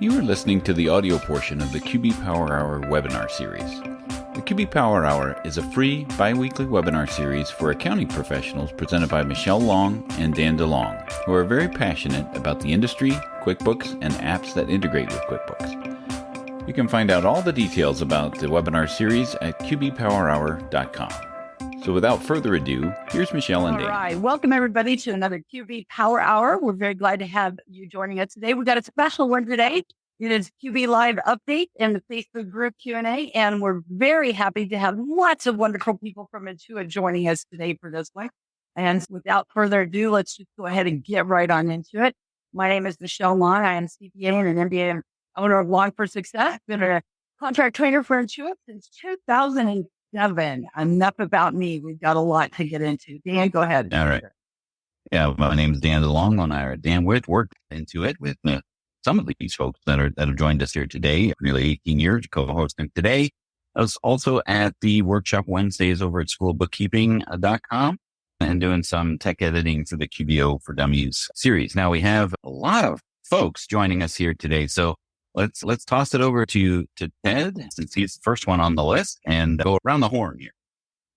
You are listening to the audio portion of the QB Power Hour webinar series. The QB Power Hour is a free biweekly webinar series for accounting professionals presented by Michelle Long and Dan DeLong, who are very passionate about the industry, QuickBooks, and apps that integrate with QuickBooks. You can find out all the details about the webinar series at qbpowerhour.com. So without further ado, here's Michelle and Dan. All right. Welcome, everybody, to another QB Power Hour. We're very glad to have you joining us today. We've got a special one today. It is QB Live Update and the Facebook group Q&A. And we're very happy to have lots of wonderful people from Intuit joining us today for this one. And without further ado, let's just go ahead and get right on into it. My name is Michelle Long. I am CPA and an MBA owner of Long for Success. Been a contract trainer for Intuit since 2007. Enough about me. We've got a lot to get into. Dan, go ahead. All right. Yeah, my name is Dan DeLong, and I are Dan with worked into it with some of these folks that have joined us here today. Nearly 18 years co-hosting today. I was also at the workshop Wednesdays over at Schoolofbookkeeping.com and doing some tech editing for the QBO for Dummies series. Now we have a lot of folks joining us here today, so let's toss it over to Ted, since he's the first one on the list, and go around the horn here.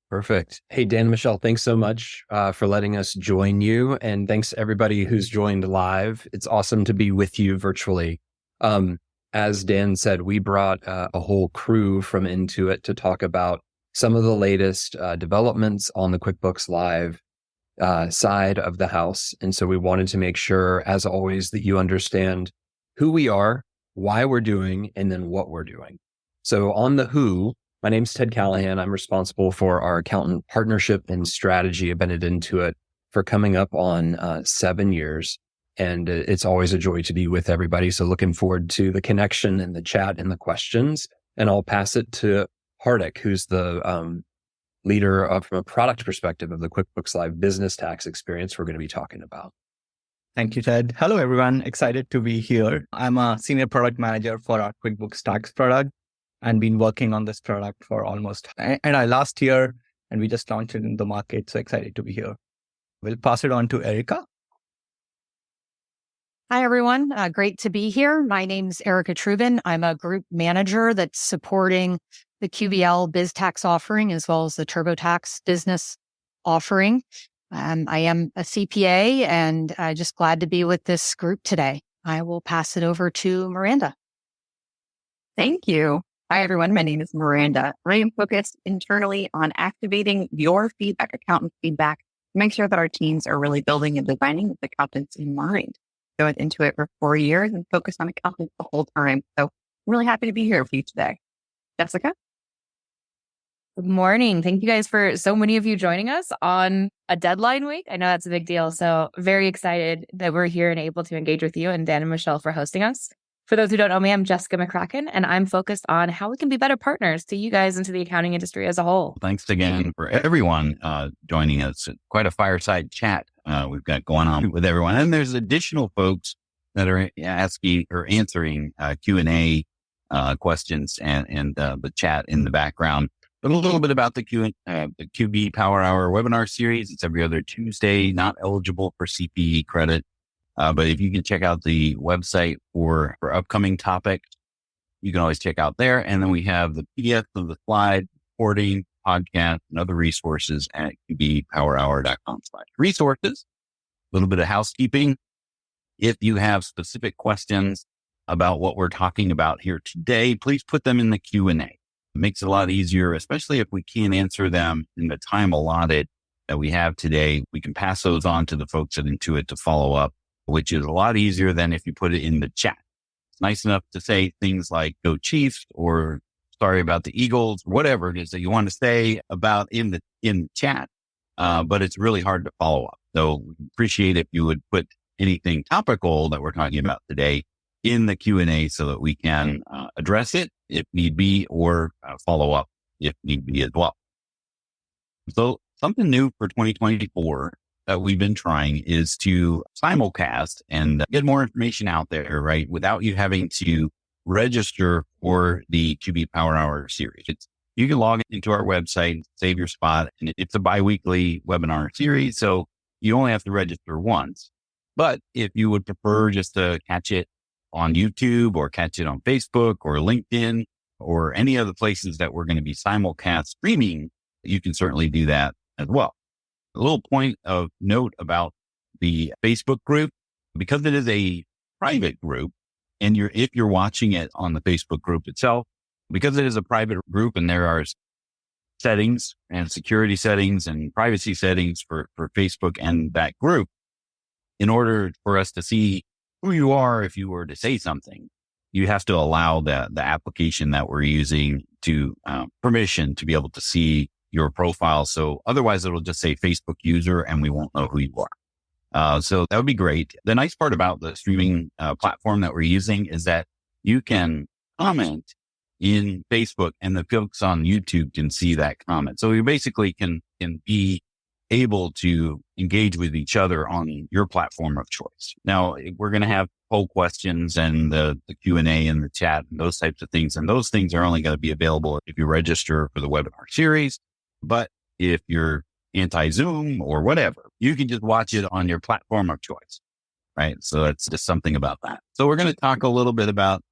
Perfect. Hey, Dan and Michelle, thanks so much for letting us join you. And thanks to everybody who's joined live. It's awesome to be with you virtually. As Dan said, we brought a whole crew from Intuit to talk about some of the latest developments on the QuickBooks Live side of the house. And so we wanted to make sure, as always, that you understand who we are, why we're doing, and then what we're doing. So on the who, my name's Ted Callahan. I'm responsible for our accountant partnership and strategy. I've been at Intuit for coming up on 7 years. And it's always a joy to be with everybody. So looking forward to the connection and the chat and the questions. And I'll pass it to Hardik, who's the leader from a product perspective of the QuickBooks Live business tax experience we're going to be talking about. Thank you, Ted. Hello, everyone. Excited to be here. I'm a senior product manager for our QuickBooks Tax product and been working on this product for last year, and we just launched it in the market. So excited to be here. We'll pass it on to Erica. Hi, everyone. Great to be here. My name's Erica Trubin. I'm a group manager that's supporting the QBL biz tax offering as well as the TurboTax business offering. I am a CPA and just glad to be with this group today. I will pass it over to Miranda. Thank you. Hi, everyone. My name is Miranda. I am focused internally on activating your feedback, accountant feedback, to make sure that our teams are really building and designing with accountants in mind. So I've been into it for 4 years and focused on accountants the whole time. So I'm really happy to be here for you today. Jessica? Good morning. Thank you guys for so many of you joining us on a deadline week. I know that's a big deal. So very excited that we're here and able to engage with you, and Dan and Michelle for hosting us. For those who don't know me, I'm Jessica McCracken, and I'm focused on how we can be better partners to you guys and to the accounting industry as a whole. Thanks again for everyone joining us. Quite a fireside chat we've got going on with everyone. And there's additional folks that are asking or answering Q&A questions and the chat in the background. But a little bit about the QB Power Hour webinar series. It's every other Tuesday, not eligible for CPE credit. But if you can check out the website for upcoming topics, you can always check out there. And then we have the PDF of the slide, recording, podcast, and other resources at qbpowerhour.com/resources. A little bit of housekeeping. If you have specific questions about what we're talking about here today, please put them in the Q&A. It makes it a lot easier, especially if we can't answer them in the time allotted that we have today. We can pass those on to the folks at Intuit to follow up, which is a lot easier than if you put it in the chat. It's nice enough to say things like "Go Chiefs" or "Sorry about the Eagles," whatever it is that you want to say about in the chat. But it's really hard to follow up. So we appreciate if you would put anything topical that we're talking about today in the Q&A so that we can address it if need be, or follow up if need be as well. So something new for 2024 that we've been trying is to simulcast and get more information out there, right? Without you having to register for the QB Power Hour series. You can log into our website, save your spot, and it's a biweekly webinar series. So you only have to register once. But if you would prefer just to catch it on YouTube or catch it on Facebook or LinkedIn or any other places that we're going to be simulcast streaming, you can certainly do that as well. A little point of note about the Facebook group, because it is a private group and if you're watching it on the Facebook group itself, because it is a private group and there are settings and security settings and privacy settings for Facebook and that group, in order for us to see who you are, if you were to say something, you have to allow the application that we're using to permission to be able to see your profile. So otherwise it'll just say Facebook user and we won't know who you are. So that would be great. The nice part about the streaming platform that we're using is that you can comment in Facebook and the folks on YouTube can see that comment. So you basically can be able to engage with each other on your platform of choice. Now we're going to have poll questions and the Q&A and the chat and those types of things. And those things are only going to be available if you register for the webinar series. But if you're anti-Zoom or whatever, you can just watch it on your platform of choice, right? So that's just something about that. So we're going to talk a little bit about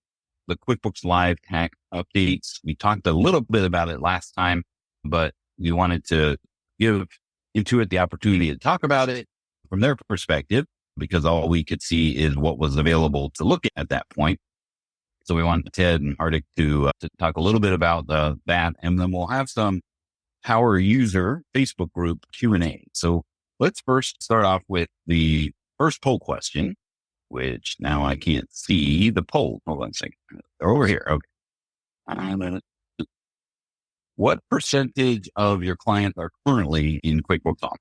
the QuickBooks Live tax updates. We talked a little bit about it last time, but we wanted to give Intuit the opportunity to talk about it from their perspective, because all we could see is what was available to look at that point. So we want Ted and Hardik to talk a little bit about that, and then we'll have some Power User Facebook group Q&A. So let's first start off with the first poll question, which now I can't see the poll. Hold on a second. They're over here. Okay. What percentage of your clients are currently in QuickBooks Online?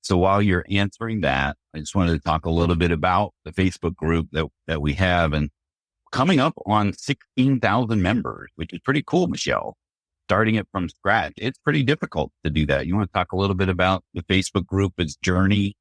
So while you're answering that, I just wanted to talk a little bit about the Facebook group that we have, and coming up on 16,000 members, which is pretty cool, Michelle. Starting it from scratch, it's pretty difficult to do that. You want to talk a little bit about the Facebook group, its journey?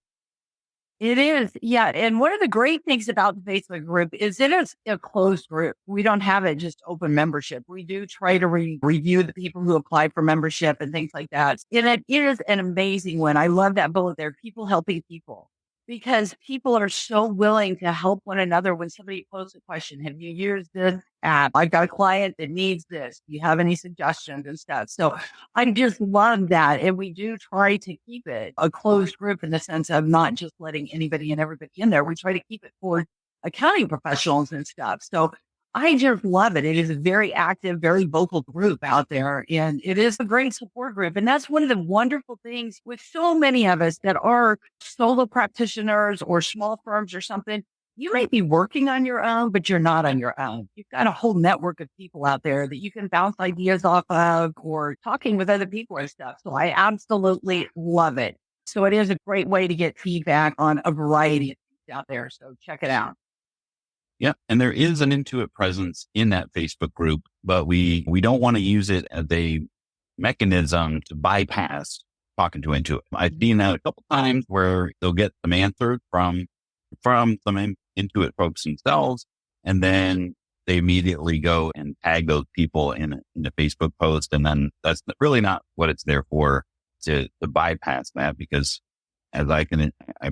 It is. Yeah. And one of the great things about the Facebook group is it is a closed group. We don't have it just open membership. We do try to review the people who apply for membership and things like that. And it is an amazing one. I love that bullet there. People helping people, because people are so willing to help one another. When somebody poses a question, have you used this app? I've got a client that needs this. Do you have any suggestions and stuff? So I just love that. And we do try to keep it a closed group in the sense of not just letting anybody and everybody in there. We try to keep it for accounting professionals and stuff. So I just love it. It is a very active, very vocal group out there, and it is a great support group. And that's one of the wonderful things with so many of us that are solo practitioners or small firms or something. You might be working on your own, but you're not on your own. You've got a whole network of people out there that you can bounce ideas off of, or talking with other people and stuff. So I absolutely love it. So it is a great way to get feedback on a variety of things out there. So check it out. Yeah. And there is an Intuit presence in that Facebook group, but we don't want to use it as a mechanism to bypass talking to Intuit. I've seen that a couple times where they'll get some answers from some Intuit folks themselves, and then they immediately go and tag those people in a Facebook post. And then that's really not what it's there for, to bypass that, because I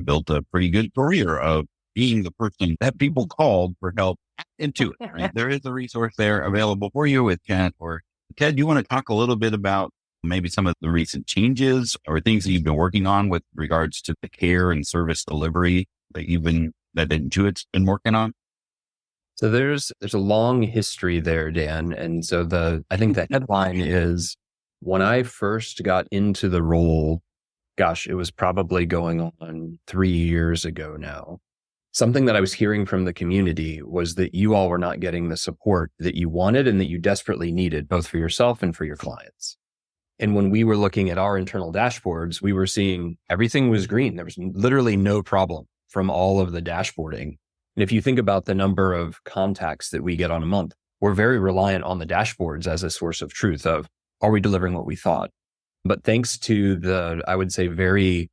built a pretty good career of being the person that people called for help into it. Right? There is a resource there available for you with chat. Or Ted, you want to talk a little bit about maybe some of the recent changes or things that you've been working on with regards to the care and service delivery that Intuit's been working on? So there's a long history there, Dan. And so I think the headline is, when I first got into the role, gosh, it was probably going on 3 years ago now. Something that I was hearing from the community was that you all were not getting the support that you wanted and that you desperately needed, both for yourself and for your clients. And when we were looking at our internal dashboards, we were seeing everything was green. There was literally no problem from all of the dashboarding. And if you think about the number of contacts that we get on a month, we're very reliant on the dashboards as a source of truth of, are we delivering what we thought? But thanks to the, I would say, very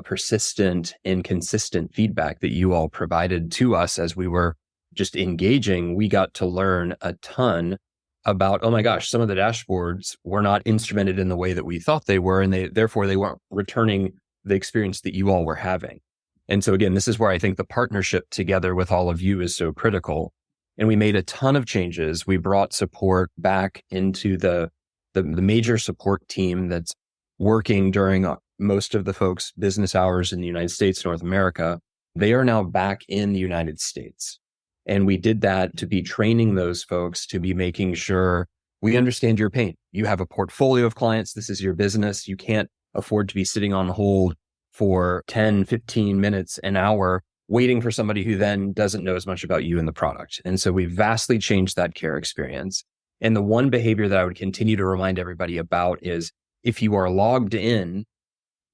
persistent and consistent feedback that you all provided to us as we were just engaging, we got to learn a ton about, oh my gosh, some of the dashboards were not instrumented in the way that we thought they were, and therefore they weren't returning the experience that you all were having. And so again, this is where I think the partnership together with all of you is so critical. And we made a ton of changes. We brought support back into the major support team that's working during most of the folks' business hours in the United States, North America. They are now back in the United States. And we did that to be training those folks, to be making sure we understand your pain. You have a portfolio of clients. This is your business. You can't afford to be sitting on hold for 10, 15 minutes, an hour, waiting for somebody who then doesn't know as much about you and the product. And so we vastly changed that care experience. And the one behavior that I would continue to remind everybody about is if you are logged in,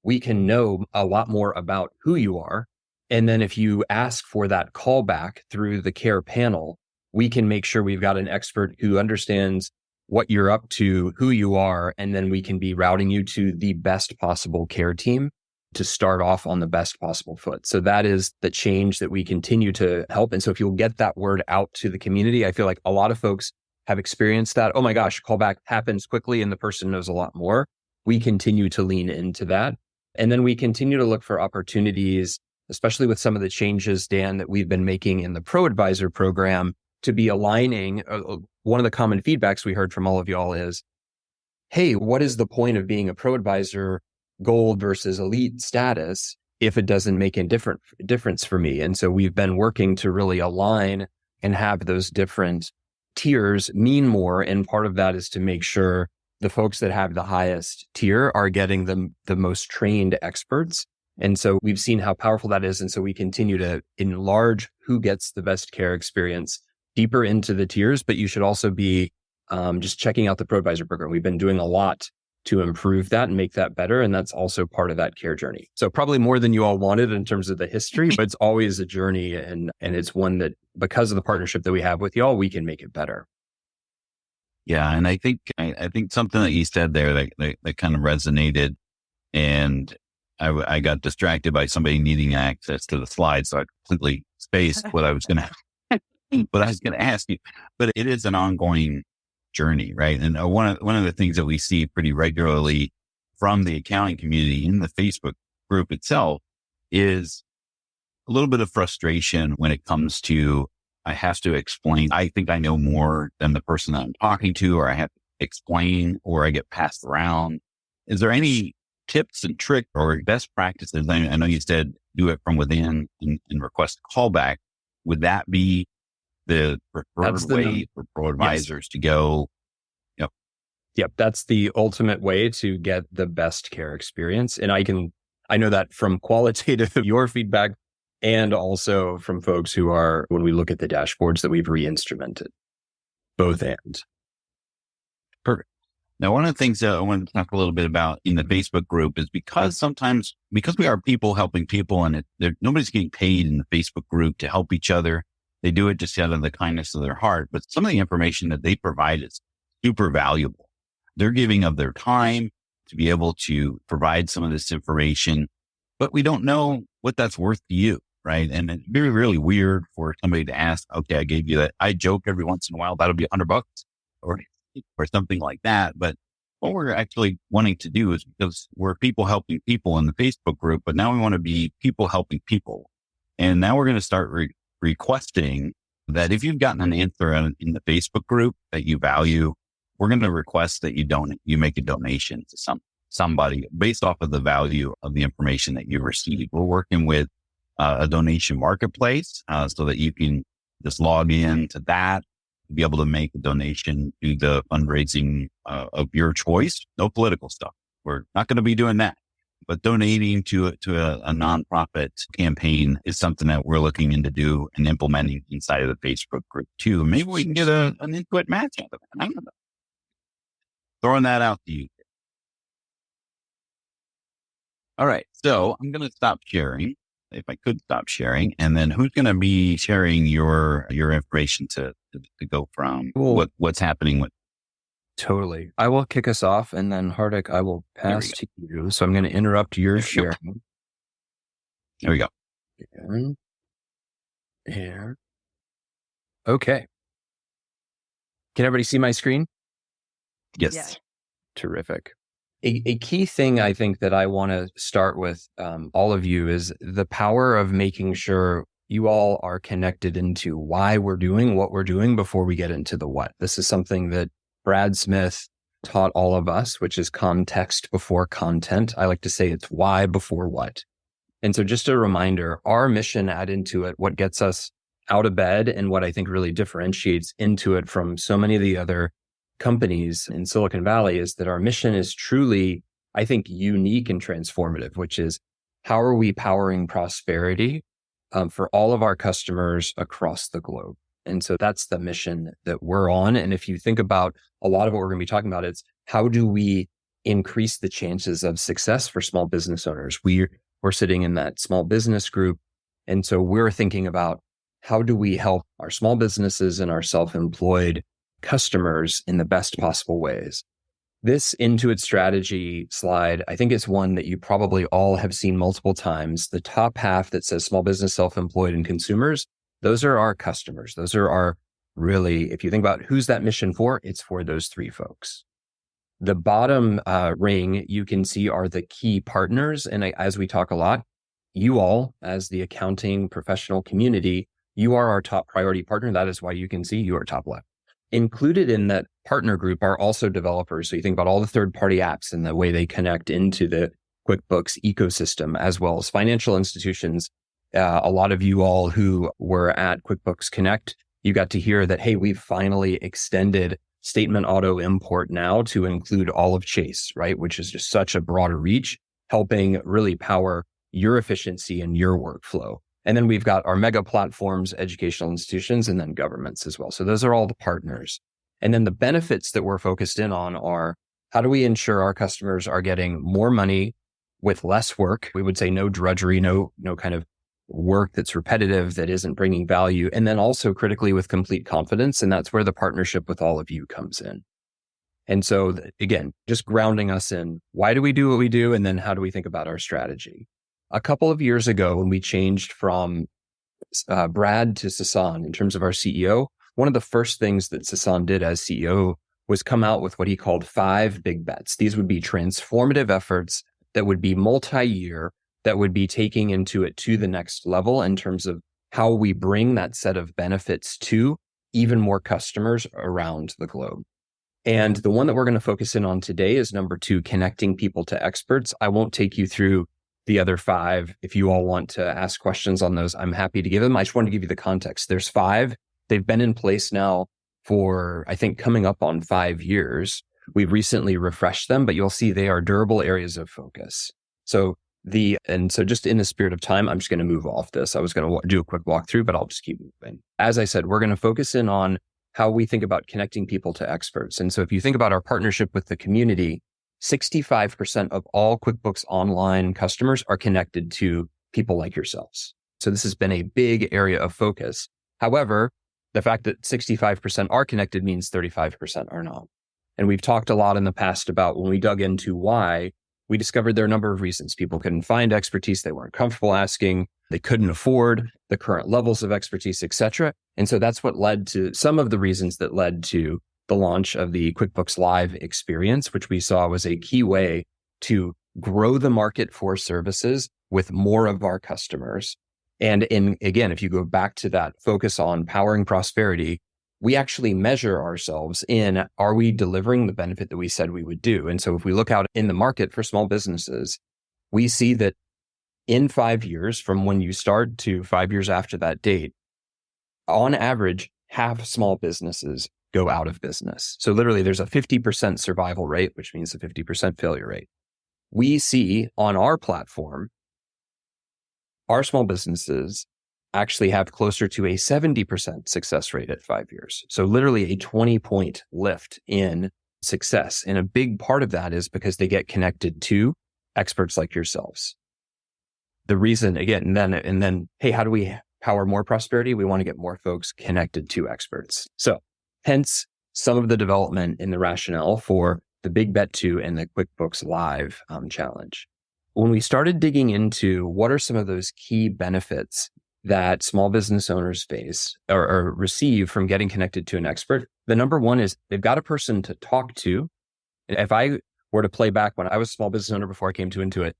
we can know a lot more about who you are. And then if you ask for that callback through the care panel, we can make sure we've got an expert who understands what you're up to, who you are, and then we can be routing you to the best possible care team to start off on the best possible foot. So that is the change that we continue to help. And so if you'll get that word out to the community, I feel like a lot of folks have experienced that. Oh my gosh, callback happens quickly and the person knows a lot more. We continue to lean into that. And then we continue to look for opportunities, especially with some of the changes, Dan, that we've been making in the ProAdvisor program to be aligning. One of the common feedbacks we heard from all of y'all is, hey, what is the point of being a ProAdvisor gold versus elite status if it doesn't make a difference for me? And so we've been working to really align and have those different tiers mean more. And part of that is to make sure the folks that have the highest tier are getting the most trained experts. And so we've seen how powerful that is. And so we continue to enlarge who gets the best care experience deeper into the tiers, but you should also be just checking out the ProAdvisor program. We've been doing a lot to improve that and make that better. And that's also part of that care journey. So probably more than you all wanted in terms of the history, but it's always a journey. And it's one that because of the partnership that we have with y'all, we can make it better. Yeah. And I think something that you said there that kind of resonated, and I got distracted by somebody needing access to the slides. So I completely spaced what I was going to ask you, but it is an ongoing journey, right? And one of the things that we see pretty regularly from the accounting community in the Facebook group itself is a little bit of frustration when it comes to, I have to explain. I think I know more than the person that I'm talking to, or I have to explain, or I get passed around. Is there any tips and tricks or best practices? I know you said do it from within and request a callback. Would that be the preferred way for ProAdvisors to go? Yep. That's the ultimate way to get the best care experience. And I know that from qualitative your feedback and also from folks who are, when we look at the dashboards that we've re-instrumented, both and. Perfect. Now, one of the things that I want to talk a little bit about in the Facebook group is because we are people helping people, and nobody's getting paid in the Facebook group to help each other. They do it just out of the kindness of their heart. But some of the information that they provide is super valuable. They're giving of their time to be able to provide some of this information, but we don't know what that's worth to you, right? And it's very, really weird for somebody to ask, okay, I gave you that. I joke every once in a while, that'll be $100 or something like that. But what we're actually wanting to do is, because we're people helping people in the Facebook group, but now we want to be people helping people. And now we're going to start requesting that if you've gotten an answer in the Facebook group that you value, we're going to request that you make a donation to somebody based off of the value of the information that you received. We're working with a donation marketplace so that you can just log in to that, be able to make a donation to the fundraising of your choice. No political stuff. We're not going to be doing that. But donating to a nonprofit campaign is something that we're looking into do and implementing inside of the Facebook group too. Maybe we can get an Intuit match out of it. I don't know. Throwing that out to you. All right. So I'm going to stop sharing, if I could stop sharing. And then who's going to be sharing your information to go from what's happening with? Totally. I will kick us off, and then Hardik, I will pass to you. So I'm going to interrupt your sharing. There we go. Here. Okay. Can everybody see my screen? Yes. Yeah. Terrific. A key thing I think that I want to start with all of you is the power of making sure you all are connected into why we're doing what we're doing before we get into the what. This is something that Brad Smith taught all of us, which is context before content. I like to say it's why before what. And so just a reminder, our mission at Intuit, what gets us out of bed and what I think really differentiates Intuit from so many of the other companies in Silicon Valley is that our mission is truly, I think, unique and transformative, which is how are we powering prosperity for all of our customers across the globe? And so that's the mission that we're on. And if you think about a lot of what we're going to be talking about, it's how do we increase the chances of success for small business owners? We're sitting in that small business group. And so we're thinking about how do we help our small businesses and our self-employed customers in the best possible ways. This Intuit strategy slide, I think it's one that you probably all have seen multiple times. The top half that says small business, self-employed, and consumers, those are our customers. Those are our really, if you think about who's that mission for, it's for those three folks. The bottom ring you can see are the key partners. And as we talk a lot, you all, as the accounting professional community, you are our top priority partner. That is why you can see you are top left. Included in that partner group are also developers. So you think about all the third-party apps and the way they connect into the QuickBooks ecosystem, as well as financial institutions. A lot of you all who were at QuickBooks Connect, you got to hear that, hey, we've finally extended statement auto import now to include all of Chase, right? Which is just such a broader reach, helping really power your efficiency and your workflow. And then we've got our mega platforms, educational institutions, and then governments as well. So those are all the partners. And then the benefits that we're focused in on are how do we ensure our customers are getting more money with less work? We would say no drudgery, no kind of work that's repetitive, that isn't bringing value. And then also critically with complete confidence. And that's where the partnership with all of you comes in. And so again, just grounding us in why do we do what we do? And then how do we think about our strategy? A couple of years ago, when we changed from Brad to Sasan in terms of our CEO, one of the first things that Sasan did as CEO was come out with what he called 5 big bets. These would be transformative efforts that would be multi-year, that would be taking Intuit to the next level in terms of how we bring that set of benefits to even more customers around the globe. And the one that we're going to focus in on today is number 2, connecting people to experts. I won't take you through the other 5. If you all want to ask questions on those, I'm happy to give them. I just wanted to give you the context. There's 5. They've been in place now for, I think, coming up on 5 years. We've recently refreshed them, but you'll see they are durable areas of focus. So just in the spirit of time, I'm just going to move off this. I was going to do a quick walkthrough, but I'll just keep moving. As I said, we're going to focus in on how we think about connecting people to experts. And so if you think about our partnership with the community, 65% of all QuickBooks Online customers are connected to people like yourselves. So this has been a big area of focus. However, the fact that 65% are connected means 35% are not. And we've talked a lot in the past about when we dug into why, we discovered there are a number of reasons. People couldn't find expertise they weren't comfortable asking. They couldn't afford the current levels of expertise, et cetera. And so that's what led to some of the reasons that led to the launch of the QuickBooks Live experience, which we saw was a key way to grow the market for services with more of our customers. And again, if you go back to that focus on powering prosperity, we actually measure ourselves in, are we delivering the benefit that we said we would do? And so if we look out in the market for small businesses, we see that in 5 years, from when you start to 5 years after that date, on average, half small businesses go out of business. So literally there's a 50% survival rate, which means a 50% failure rate. We see on our platform, our small businesses actually have closer to a 70% success rate at 5 years. So literally a 20-point lift in success. And a big part of that is because they get connected to experts like yourselves. The reason, again, and then, hey, how do we power more prosperity? We want to get more folks connected to experts. So hence some of the development in the rationale for the Big Bet 2 and the QuickBooks Live challenge. When we started digging into what are some of those key benefits that small business owners face or receive from getting connected to an expert, the number one is they've got a person to talk to. If I were to play back when I was a small business owner before I came to Intuit,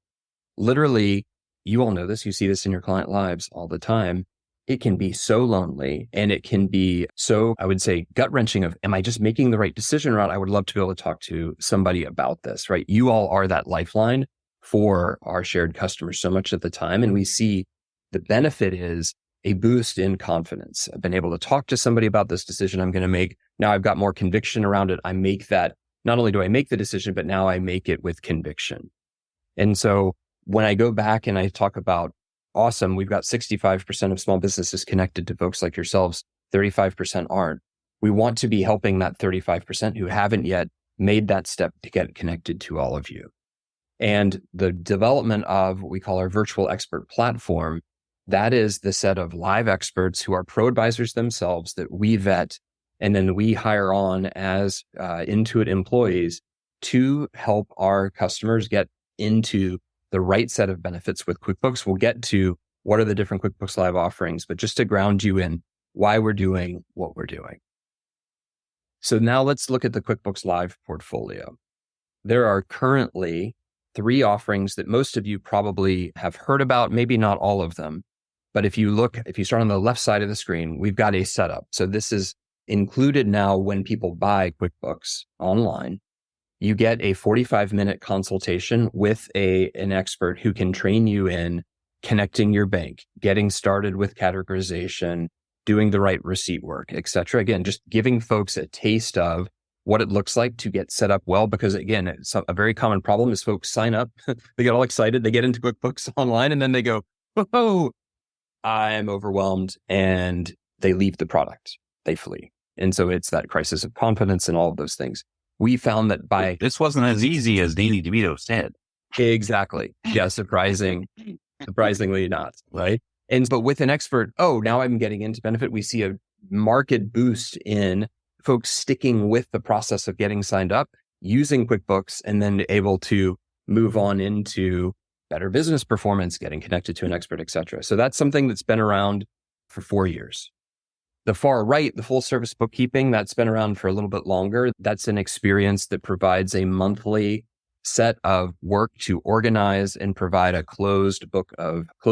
literally, you all know this, you see this in your client lives all the time. It can be so lonely and it can be so, I would say, gut wrenching of, am I just making the right decision or not? I would love to be able to talk to somebody about this, right? You all are that lifeline for our shared customers so much of the time. And we see the benefit is a boost in confidence. I've been able to talk to somebody about this decision I'm going to make. Now I've got more conviction around it. I make that, not only do I make the decision, but now I make it with conviction. And so when I go back and I talk about, awesome, we've got 65% of small businesses connected to folks like yourselves, 35% aren't. We want to be helping that 35% who haven't yet made that step to get connected to all of you. And the development of what we call our virtual expert platform, that is the set of live experts who are ProAdvisors themselves that we vet and then we hire on as Intuit employees to help our customers get into the right set of benefits with QuickBooks. We'll get to what are the different QuickBooks Live offerings, but just to ground you in why we're doing what we're doing. So now let's look at the QuickBooks Live portfolio. There are currently 3 offerings that most of you probably have heard about, maybe not all of them. But if you start on the left side of the screen, we've got a setup. So this is included now when people buy QuickBooks online. You get a 45-minute consultation with an expert who can train you in connecting your bank, getting started with categorization, doing the right receipt work, et cetera. Again, just giving folks a taste of what it looks like to get set up well. Because again, it's a very common problem is folks sign up, they get all excited, they get into QuickBooks online, and then they go, whoa, I'm overwhelmed, and they leave the product, they flee. And so it's that crisis of confidence and all of those things. We found that this wasn't as easy as Danny DeVito said. Exactly. Yeah. Surprisingly not. Right. But with an expert, now I'm getting into benefit. We see a marked boost in folks sticking with the process of getting signed up, using QuickBooks, and then able to move on into better business performance, getting connected to an expert, et cetera. So that's something that's been around for 4 years. The far right, the full service bookkeeping, that's been around for a little bit longer. That's an experience that provides a monthly set of work to organize and provide a closed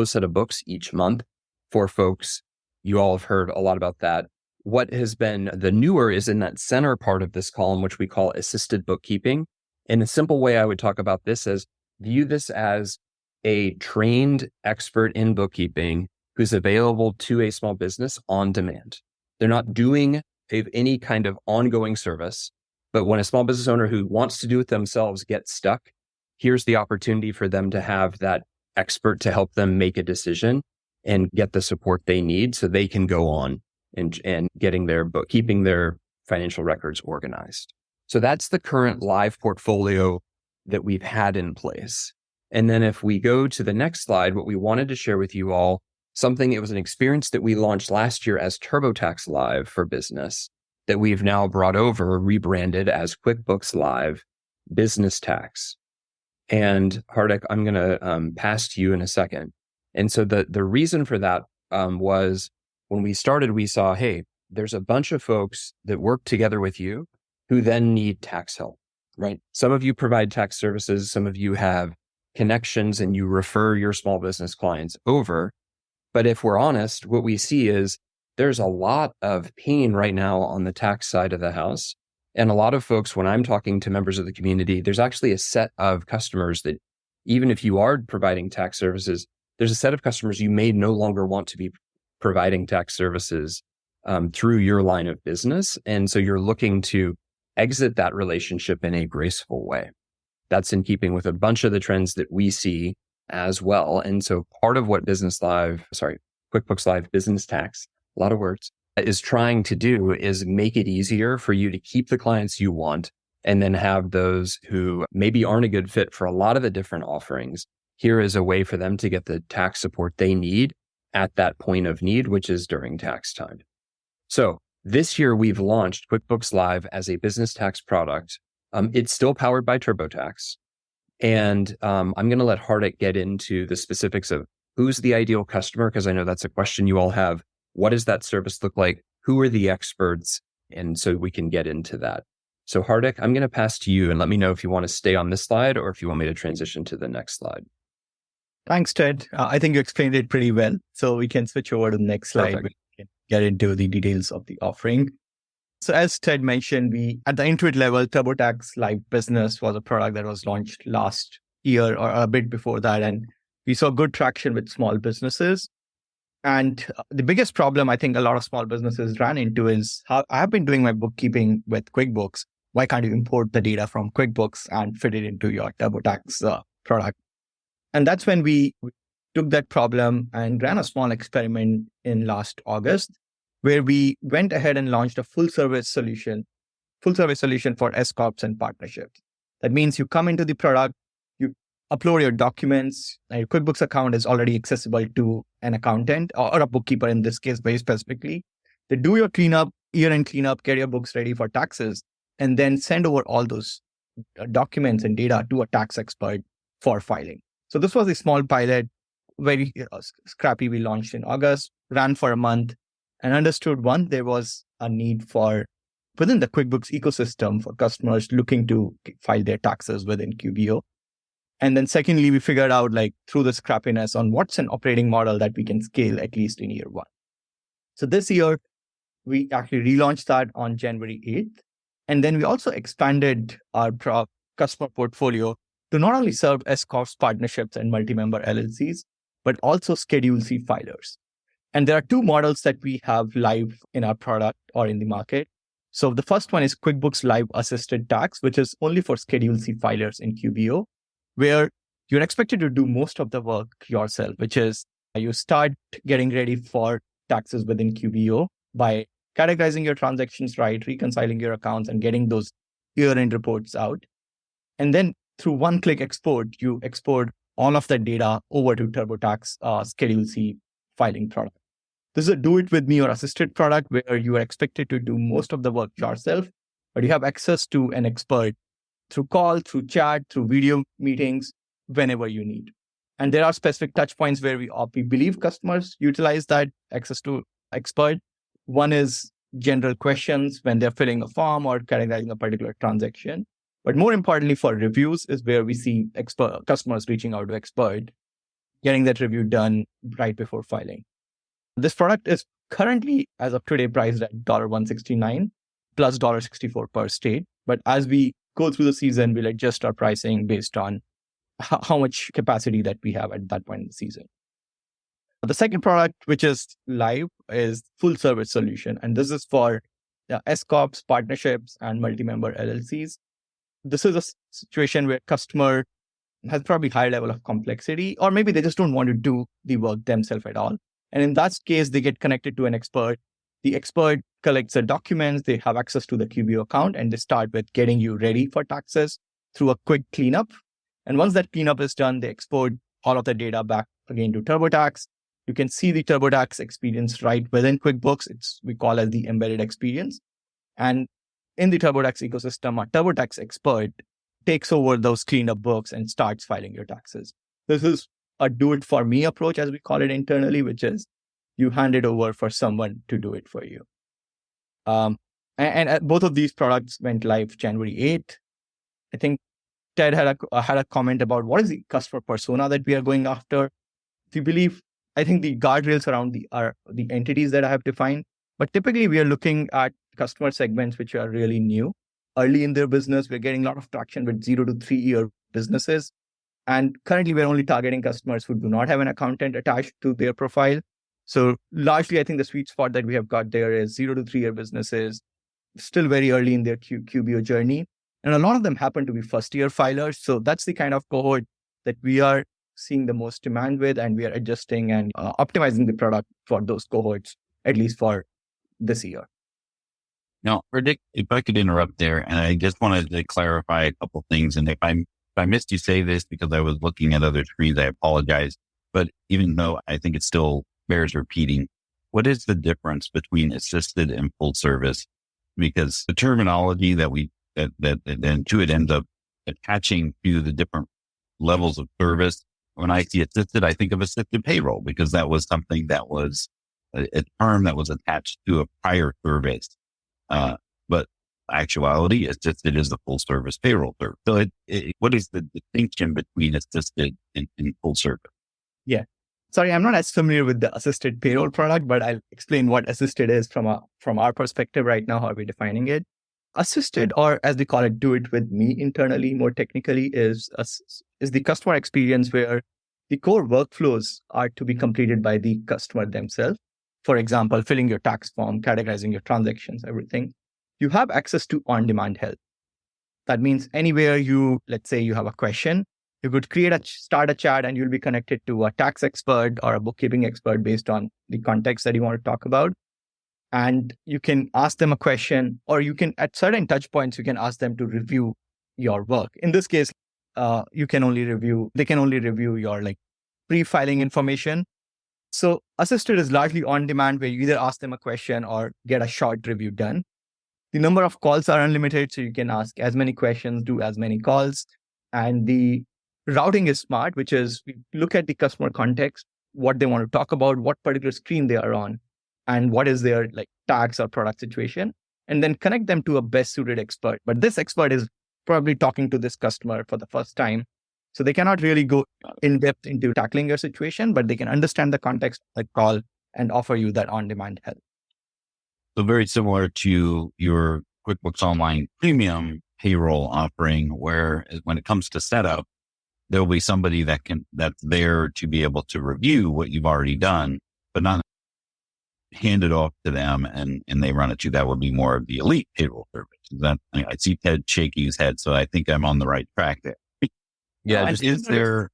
set of books each month for folks. You all have heard a lot about that. What has been the newer is in that center part of this column, which we call assisted bookkeeping. In a simple way, I would talk about this as view this as a trained expert in bookkeeping who's available to a small business on demand. They're not doing any kind of ongoing service, but when a small business owner who wants to do it themselves gets stuck, here's the opportunity for them to have that expert to help them make a decision and get the support they need so they can go on and getting their keeping their financial records organized. So that's the current live portfolio that we've had in place. And then if we go to the next slide, what we wanted to share with you all, it was an experience that we launched last year as TurboTax Live for Business that we've now brought over, rebranded as QuickBooks Live Business Tax. And Hardik, I'm going to pass to you in a second. And so the reason for that was when we started, we saw, hey, there's a bunch of folks that work together with you who then need tax help, right? Some of you provide tax services. Some of you have connections and you refer your small business clients over. But if we're honest, what we see is there's a lot of pain right now on the tax side of the house. And a lot of folks, when I'm talking to members of the community, there's actually a set of customers that even if you are providing tax services, there's a set of customers you may no longer want to be providing tax services through your line of business. And so you're looking to exit that relationship in a graceful way. That's in keeping with a bunch of the trends that we see as well. And so part of what QuickBooks Live Business Tax, a lot of words, is trying to do is make it easier for you to keep the clients you want and then have those who maybe aren't a good fit for a lot of the different offerings. Here is a way for them to get the tax support they need at that point of need, which is during tax time. So this year we've launched QuickBooks Live as a business tax product. It's still powered by TurboTax. And I'm going to let Hardik get into the specifics of who's the ideal customer, because I know that's a question you all have. What does that service look like? Who are the experts? And so we can get into that. So Hardik, I'm going to pass to you and let me know if you want to stay on this slide or if you want me to transition to the next slide. Thanks, Ted. I think you explained it pretty well. So we can switch over to the next slide. Perfect. We can get into the details of the offering. So as Ted mentioned, at the Intuit level, TurboTax Live Business was a product that was launched last year or a bit before that. And we saw good traction with small businesses. And the biggest problem I think a lot of small businesses ran into is how I have been doing my bookkeeping with QuickBooks. Why can't you import the data from QuickBooks and fit it into your TurboTax product? And that's when we took that problem and ran a small experiment in last August, where we went ahead and launched a full service solution for S Corps and partnerships. That means you come into the product, you upload your documents, and your QuickBooks account is already accessible to an accountant or a bookkeeper in this case, very specifically. They do your cleanup, year-end cleanup, get your books ready for taxes, and then send over all those documents and data to a tax expert for filing. So this was a small pilot, very scrappy. We launched in August, ran for a month, and understood there was a need within the QuickBooks ecosystem for customers looking to file their taxes within QBO. And then secondly, we figured out through the scrappiness on what's an operating model that we can scale at least in year one. So this year, we actually relaunched that on January 8th. And then we also expanded our customer portfolio to not only serve S Corps partnerships and multi-member LLCs, but also Schedule C filers. And there are two models that we have live in our product or in the market. So the first one is QuickBooks Live Assisted Tax, which is only for Schedule C filers in QBO, where you're expected to do most of the work yourself, which is you start getting ready for taxes within QBO by categorizing your transactions right, reconciling your accounts, and getting those year-end reports out. And then through one-click export, you export all of that data over to TurboTax Schedule C filing product. This is a do-it-with-me or assisted product where you are expected to do most of the work yourself, but you have access to an expert through call, through chat, through video meetings, whenever you need. And there are specific touch points where we believe customers utilize that access to expert. One is general questions when they're filling a form or categorizing a particular transaction. But more importantly, for reviews is where we see customers reaching out to expert, getting that review done right before filing. This product is currently, as of today, priced at $169 plus $64 per state. But as we go through the season, we'll adjust our pricing based on how much capacity that we have at that point in the season. The second product, which is live, is full service solution. And this is for S Corps, partnerships, and multi-member LLCs. This is a situation where customer has probably high level of complexity, or maybe they just don't want to do the work themselves at all. And in that case, they get connected to an expert. The expert collects the documents, they have access to the QBO account, and they start with getting you ready for taxes through a quick cleanup. And once that cleanup is done, they export all of the data back again to TurboTax. You can see the TurboTax experience right within QuickBooks. We call it the embedded experience. And in the TurboTax ecosystem, a TurboTax expert takes over those cleaned up books and starts filing your taxes. This is a do-it-for-me approach, as we call it internally, which is you hand it over for someone to do it for you. And both of these products went live January 8th. I think Ted had a comment about what is the customer persona that we are going after. We believe, I think the guardrails around are the entities that I have defined, but typically we are looking at customer segments which are really new, early in their business. We're getting a lot of traction with 0 to 3 year businesses. And currently we're only targeting customers who do not have an accountant attached to their profile. So largely, I think the sweet spot that we have got there is 0 to 3 year businesses, still very early in their QBO journey. And a lot of them happen to be first year filers. So that's the kind of cohort that we are seeing the most demand with, and we are adjusting and optimizing the product for those cohorts, at least for this year. Now, Hardik, if I could interrupt there, and I just wanted to clarify a couple things. And if I missed you say this because I was looking at other screens, I apologize. But even though I think it still bears repeating, what is the difference between assisted and full service? Because the terminology that Intuit ends up attaching to the different levels of service. When I see assisted, I think of assisted payroll because that was something that was a term that was attached to a prior service. But actuality, assisted is the full service payroll service. So what is the distinction between assisted and full service? Yeah. Sorry, I'm not as familiar with the assisted payroll product, but I'll explain what assisted is from our perspective right now, how we're defining it. Assisted, or as we call it, do it with me internally, more technically, is the customer experience where the core workflows are to be completed by the customer themselves. For example, filling your tax form, categorizing your transactions, everything. You have access to on-demand help. That means anywhere let's say you have a question, you could start a chat and you'll be connected to a tax expert or a bookkeeping expert based on the context that you want to talk about. And you can ask them a question, or you can, at certain touch points, you can ask them to review your work. In this case, they can only review your pre-filing information. So assisted is largely on demand, where you either ask them a question or get a short review done. The number of calls are unlimited, so you can ask as many questions, do as many calls. And the routing is smart, which is we look at the customer context, what they want to talk about, what particular screen they are on, and what is their tax or product situation, and then connect them to a best suited expert. But this expert is probably talking to this customer for the first time. So they cannot really go in depth into tackling your situation, but they can understand the context of the call and offer you that on-demand help. So very similar to your QuickBooks Online Premium payroll offering, where when it comes to setup, there'll be somebody that's there to be able to review what you've already done, but not hand it off to them and they run it. That would be more of the elite payroll service. I see Ted shaking his head, so I think I'm on the right track there. Yeah. Sorry,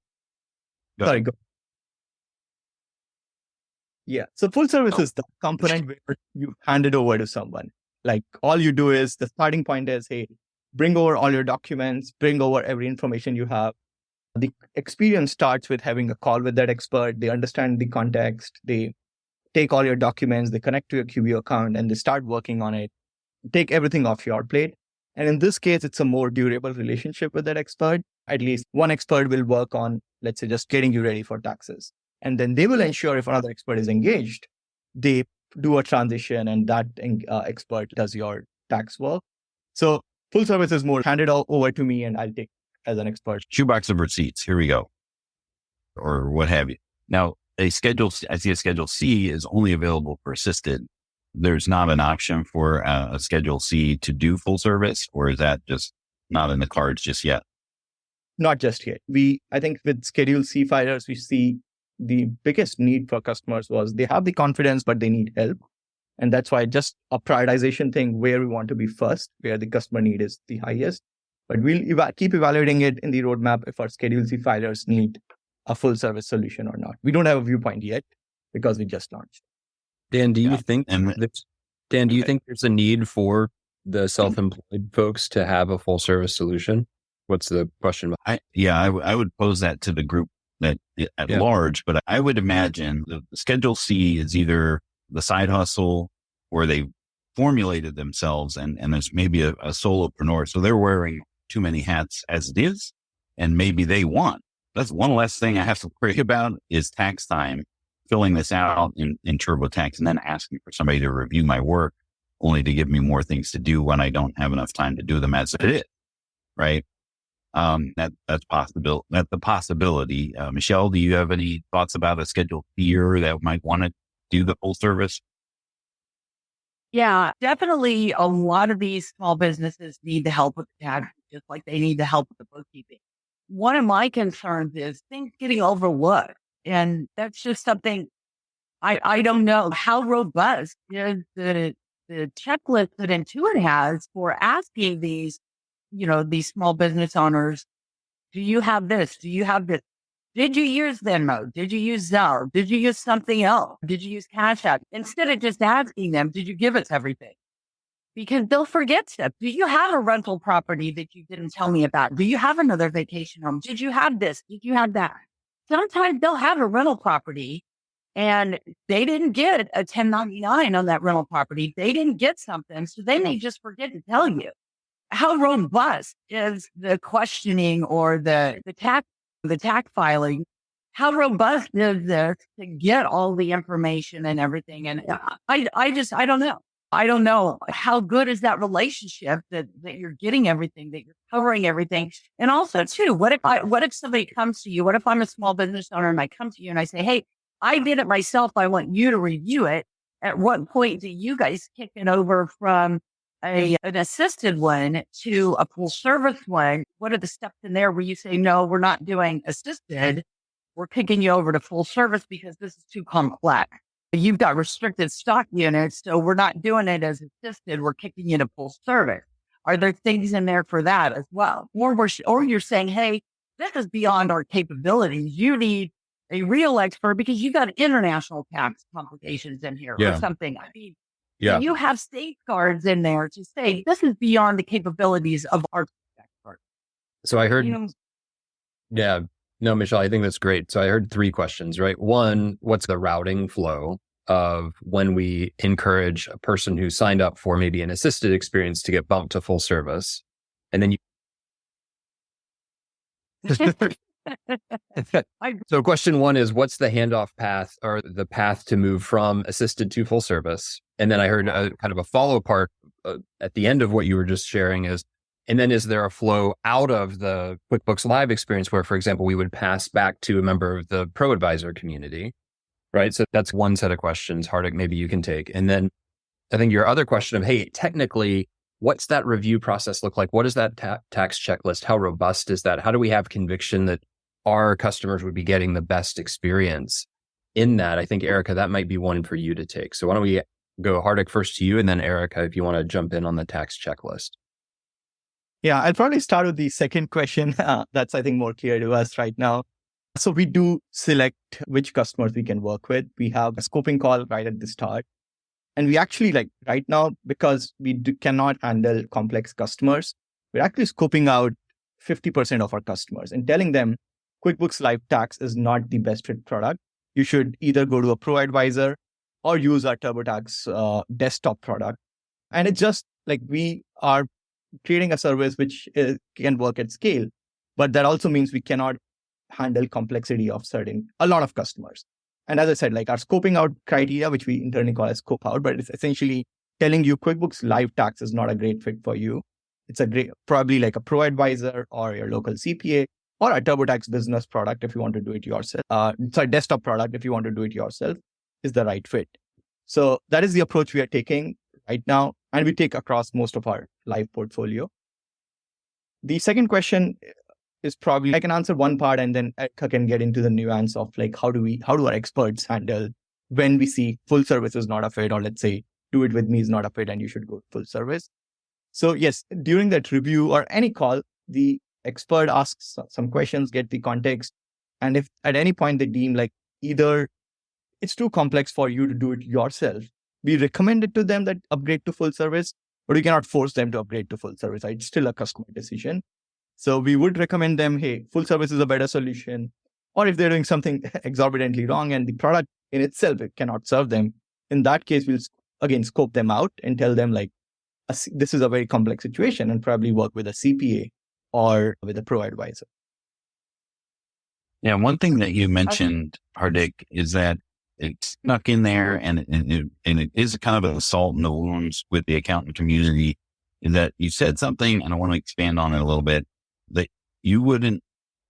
go. Yeah. So full service is the component where you hand it over to someone. All you do is, the starting point is, hey, bring over all your documents, bring over every information you have. The experience starts with having a call with that expert. They understand the context. They take all your documents, they connect to your QBO account, and they start working on it. Take everything off your plate. And in this case, it's a more durable relationship with that expert. At least one expert will work on, let's say, just getting you ready for taxes. And then they will ensure if another expert is engaged, they do a transition and that expert does your tax work. So full service is more hand it all over to me and I'll take as an expert. Shoebox of receipts. Here we go. Or what have you. Now, I see a Schedule C is only available for assisted. There's not an option for a Schedule C to do full service, or is that just not in the cards just yet? Not just yet. I think with Schedule C filers, we see the biggest need for customers was they have the confidence, but they need help. And that's why just a prioritization thing where we want to be first, where the customer need is the highest. But we'll keep evaluating it in the roadmap if our Schedule C filers need a full service solution or not. We don't have a viewpoint yet because we just launched. Dan, do you think there's a need for the self-employed folks to have a full service solution? What's the question? I would pose that to the group at large, but I would imagine the Schedule C is either the side hustle or they formulated themselves and there's maybe a solopreneur. So they're wearing too many hats as it is. And maybe that's one less thing I have to worry about is tax time, filling this out in TurboTax and then asking for somebody to review my work only to give me more things to do when I don't have enough time to do them as it is. Right. That's a possibility. Michelle, do you have any thoughts about a Schedule C that might want to do the full service? Yeah, definitely. A lot of these small businesses need the help with the tax, just like they need the help with the bookkeeping. One of my concerns is things getting overlooked. And that's just something I don't know. How robust is the checklist that Intuit has for asking these small business owners, do you have this? Do you have this? Did you use Venmo? Did you use Zelle? Did you use something else? Did you use Cash App? Instead of just asking them, did you give us everything? Because they'll forget stuff. Do you have a rental property that you didn't tell me about? Do you have another vacation home? Did you have this? Did you have that? Sometimes they'll have a rental property and they didn't get a 1099 on that rental property. They didn't get something. So they may just forget to tell you. How robust is the questioning or the tax filing? How robust is this to get all the information and everything? And I don't know. I don't know, how good is that relationship that you're getting everything, that you're covering everything? And also too, what if somebody comes to you? What if I'm a small business owner and I come to you and I say, hey, I did it myself. I want you to review it. At what point do you guys kick it over from an assisted one to a full service one? What are the steps in there where you say, no, we're not doing assisted. We're kicking you over to full service because this is too complex. You've got restricted stock units, so we're not doing it as assisted. We're kicking you to full service. Are there things in there for that as well? Or you're saying, hey, this is beyond our capabilities. You need a real expert because you got international tax complications in here or something. I mean, you have safeguards in there to say this is beyond the capabilities of our expert. So I heard, no, Michelle, I think that's great. So I heard 3 questions, right? One, what's the routing flow of when we encourage a person who signed up for maybe an assisted experience to get bumped to full service? And then so question 1 is, what's the handoff path or the path to move from assisted to full service? And then I heard kind of a follow part at the end of what you were just sharing is, and then is there a flow out of the QuickBooks Live experience where, for example, we would pass back to a member of the ProAdvisor community, right? So that's one set of questions, Hardik, maybe you can take. And then I think your other question of, hey, technically, what's that review process look like? What is that tax checklist? How robust is that? How do we have conviction that our customers would be getting the best experience in that? I think, Erica, that might be one for you to take. So why don't we go, Hardik, first to you, and then Erica, if you want to jump in on the tax checklist. Yeah, I'll probably start with the second question. That's, I think, more clear to us right now. So we do select which customers we can work with. We have a scoping call right at the start. And we actually, like right now, because we cannot handle complex customers, we're actually scoping out 50% of our customers and telling them QuickBooks Live Tax is not the best fit product. You should either go to a ProAdvisor or use our TurboTax desktop product. And it's just like we are creating a service which can work at scale, but that also means we cannot handle complexity of a lot of customers. And as I said, like our scoping out criteria, which we internally call as scope out, but it's essentially telling you QuickBooks Live Tax is not a great fit for you. It's probably like a ProAdvisor or your local CPA or a TurboTax business product if you want to do it yourself. Sorry, desktop product if you want to do it yourself is the right fit. So that is the approach we are taking right now, and we take across most of our live portfolio. The second question is probably, I can answer one part and then Erica can get into the nuance of like, how do our experts handle when we see full service is not a fit, or let's say, do it with me is not a fit and you should go full service. So yes, during that review or any call, the expert asks some questions, get the context. And if at any point they deem like either it's too complex for you to do it yourself, we recommend it to them that upgrade to full service, but we cannot force them to upgrade to full service. It's still a customer decision. So we would recommend them, hey, full service is a better solution. Or if they're doing something exorbitantly wrong and the product in itself it cannot serve them, in that case, we'll again scope them out and tell them like, this is a very complex situation, and probably work with a CPA or with a ProAdvisor. Yeah, one thing that you mentioned, Hardik, is that it's snuck in there, and it is kind of an assault in the wounds with the accountant community, in that you said something, and I want to expand on it a little bit, that you wouldn't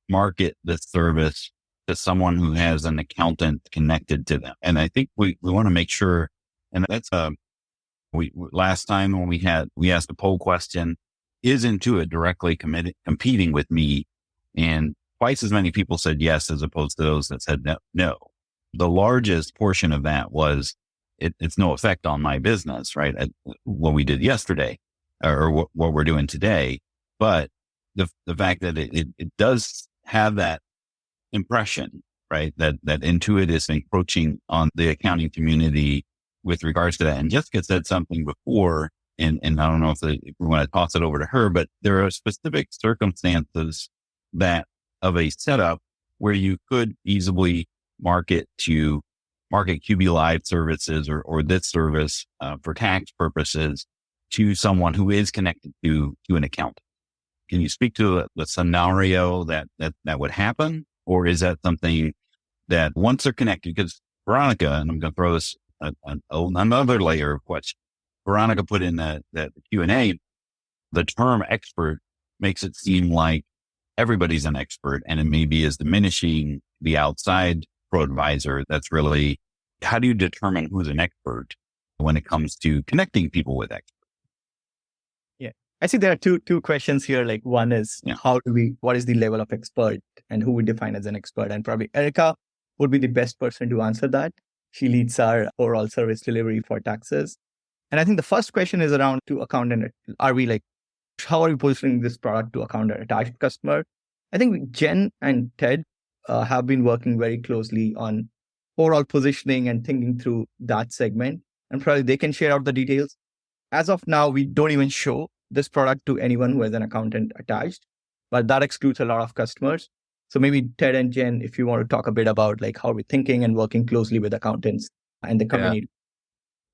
market this service to someone who has an accountant connected to them. And I think we want to make sure, and that's last time when we asked a poll question, is Intuit directly competing with me? And twice as many people said yes, as opposed to those that said no. The largest portion of that was it's no effect on my business, right? What we did yesterday or what we're doing today. But the fact that it does have that impression, right? That Intuit is encroaching on the accounting community with regards to that. And Jessica said something before, and I don't know if we want to toss it over to her, but there are specific circumstances that of a setup where you could easily market QB Live services or this service for tax purposes to someone who is connected to an accountant. Can you speak to the scenario that would happen? Or is that something that once they're connected, because Veronica, and I'm going to throw this another layer of question. Veronica put in the Q&A, the term expert makes it seem like everybody's an expert, and it maybe is diminishing the outside ProAdvisor. That's really, how do you determine who's an expert when it comes to connecting people with experts? Yeah. I see there are two questions here. Like one is what is the level of expert and who we define as an expert? And probably Erica would be the best person to answer that. She leads our overall service delivery for taxes. And I think the first question is around to accountant. How are we positioning this product to accountant attached customer? I think Jen and Ted have been working very closely on overall positioning and thinking through that segment. And probably they can share out the details. As of now, we don't even show this product to anyone who has an accountant attached, but that excludes a lot of customers. So maybe Ted and Jen, if you want to talk a bit about like how we're thinking and working closely with accountants and the community.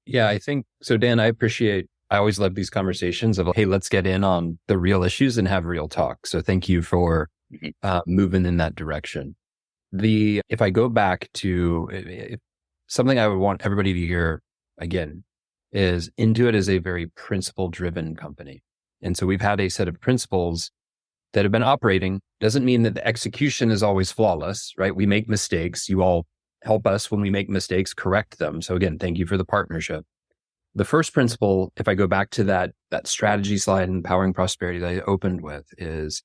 Yeah, I think so. Dan, I always love these conversations of, hey, let's get in on the real issues and have real talk. So thank you for moving in that direction. If I go back to something I would want everybody to hear again is Intuit is a very principle-driven company. And so we've had a set of principles that have been operating. Doesn't mean that the execution is always flawless, right? We make mistakes. You all help us when we make mistakes, correct them. So again, thank you for the partnership. The first principle, if I go back to that strategy slide and Empowering Prosperity that I opened with, is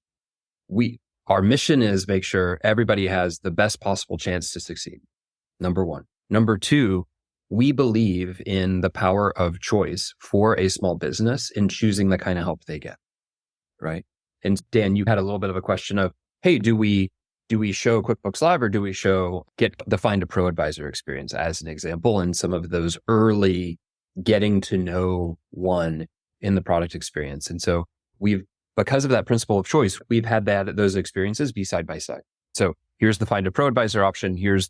our mission is make sure everybody has the best possible chance to succeed. Number one. Number two, we believe in the power of choice for a small business in choosing the kind of help they get, right? And Dan, you had a little bit of a question of, hey, do we show QuickBooks Live or do we get the Find a ProAdvisor experience as an example and some of those early getting to know one in the product experience? And so because of that principle of choice, we've had those experiences be side by side. So here's the Find a ProAdvisor option. Here's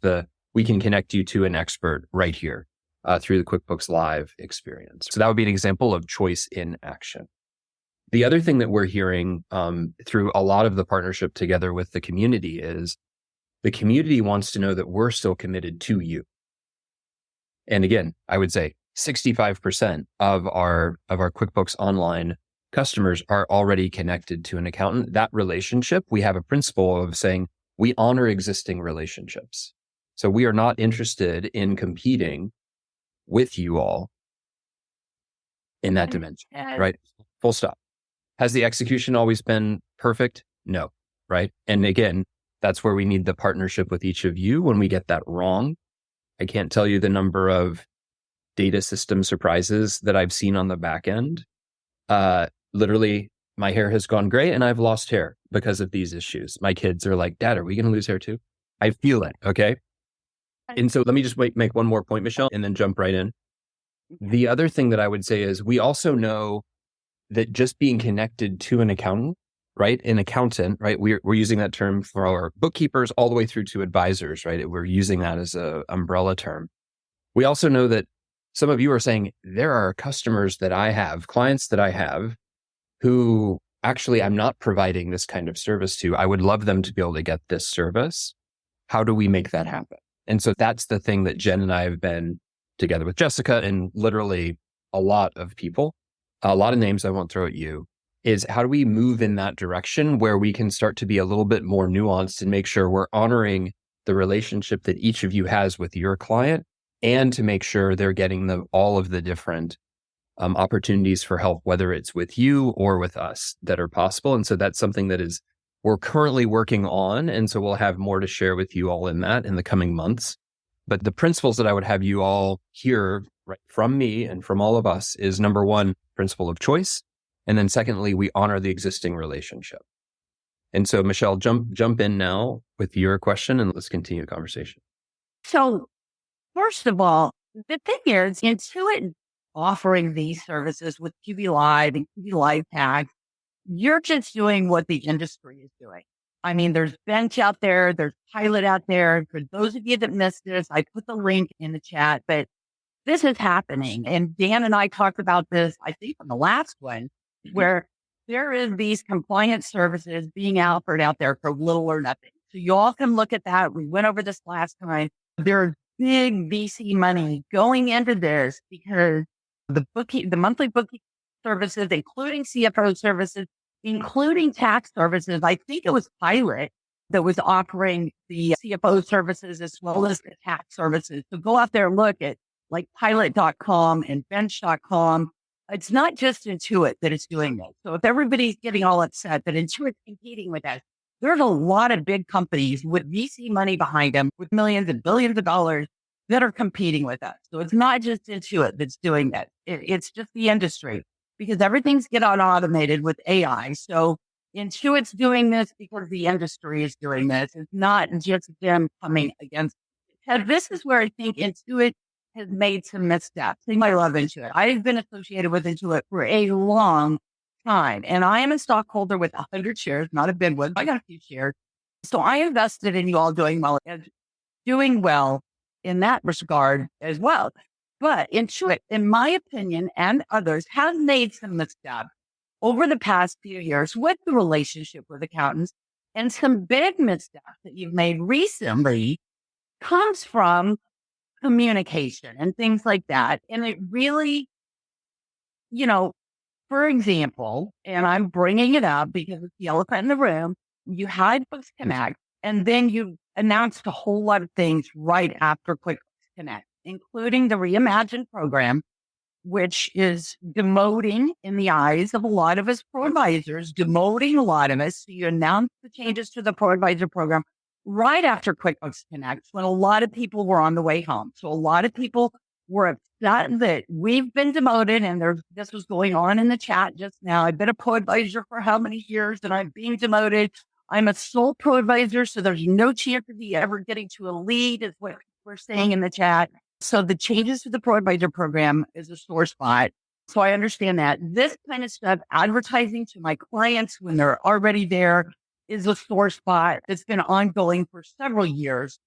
we can connect you to an expert right here through the QuickBooks Live experience. So that would be an example of choice in action. The other thing that we're hearing through a lot of the partnership together with the community is the community wants to know that we're still committed to you. And again, I would say 65% of our QuickBooks Online customers are already connected to an accountant. That relationship, we have a principle of saying we honor existing relationships. So we are not interested in competing with you all in that dimension, right? Full stop. Has the execution always been perfect? No, right? And again, that's where we need the partnership with each of you when we get that wrong. I can't tell you the number of data system surprises that I've seen on the back end. Literally, my hair has gone gray and I've lost hair because of these issues. My kids are like, Dad, are we going to lose hair too? I feel it, okay? And so let me just make one more point, Michelle, and then jump right in. The other thing that I would say is we also know that just being connected to an accountant, right? An accountant, right? We're using that term for our bookkeepers all the way through to advisors, right? We're using that as an umbrella term. We also know that some of you are saying, there are customers that I have, clients that I have who actually I'm not providing this kind of service to. I would love them to be able to get this service. How do we make that happen? And so that's the thing that Jen and I have been together with Jessica and literally a lot of people, a lot of names I won't throw at you, is how do we move in that direction where we can start to be a little bit more nuanced and make sure we're honoring the relationship that each of you has with your client and to make sure they're getting all of the different opportunities for help, whether it's with you or with us that are possible. And so that's something that we're currently working on. And so we'll have more to share with you all in that in the coming months. But the principles that I would have you all hear right from me and from all of us is number one, principle of choice. And then secondly, we honor the existing relationship. And so Michelle, jump in now with your question and let's continue the conversation. So first of all, the thing is, Intuit offering these services with QB Live and QB Live Tag, you're just doing what the industry is doing. I mean, there's Bench out there, there's Pilot out there. For those of you that missed this, I put the link in the chat, but this is happening. And Dan and I talked about this, I think, on the last one, where there is these compliance services being offered out there for little or nothing. So you all can look at that. We went over this last time. There's big VC money going into this because the monthly bookkeeping services, including CFO services, including tax services. I think it was Pilot that was offering the CFO services as well as the tax services. So go out there and look at like pilot.com and bench.com. It's not just Intuit that is doing this. So if everybody's getting all upset that Intuit's competing with us, there's a lot of big companies with VC money behind them with millions and billions of dollars that are competing with us. So it's not just Intuit that's doing that. It's just the industry because everything's getting automated with AI. So Intuit's doing this because the industry is doing this. It's not just them coming against it. And this is where I think Intuit has made some missteps. I love Intuit. I've been associated with Intuit for a long time, and I am a stockholder with 100 shares, not a big one. I got a few shares. So I invested in you all doing well in that regard as well. But Intuit, in my opinion, and others, have made some missteps over the past few years with the relationship with accountants, and some big missteps that you've made recently comes from communication and things like that. And it really, for example, and I'm bringing it up because it's the elephant in the room, you had Books Connect, and then you announced a whole lot of things right after QuickBooks Connect, including the Reimagine program, which is demoting in the eyes of a lot of us ProAdvisors, demoting a lot of us. So you announced the changes to the ProAdvisor program right after QuickBooks Connect, when a lot of people were on the way home. So a lot of people were upset that we've been demoted, and this was going on in the chat just now. I've been a ProAdvisor for how many years, and I'm being demoted. I'm a sole ProAdvisor, so there's no chance of me ever getting to a lead, is what we're saying in the chat. So the changes to the ProAdvisor program is a sore spot. So I understand that. This kind of stuff, advertising to my clients when they're already there, is a sore spot that's been ongoing for several years.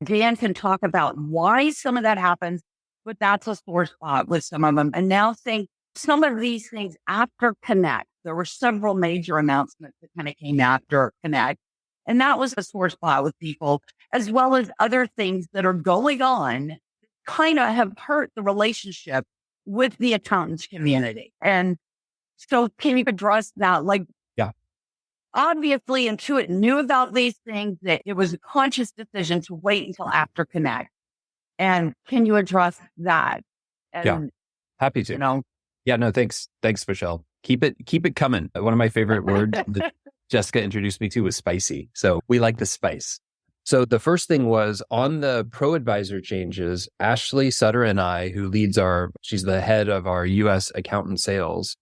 Dan can talk about why some of that happens, but that's a sore spot with some of them. And now think some of these things after Connect, there were several major announcements that kind of came after Connect. And that was a sore spot with people, as well as other things that are going on, kind of have hurt the relationship with the accountants community. And so can you address that? Obviously, Intuit knew about these things, that it was a conscious decision to wait until after Connect. And can you address that? And, happy to. Yeah, no, thanks. Thanks, Michelle. Keep it coming. One of my favorite words that Jessica introduced me to was spicy. So we like the spice. So the first thing was on the ProAdvisor changes, Ashley Sutter and I, who she's the head of our US accountant sales.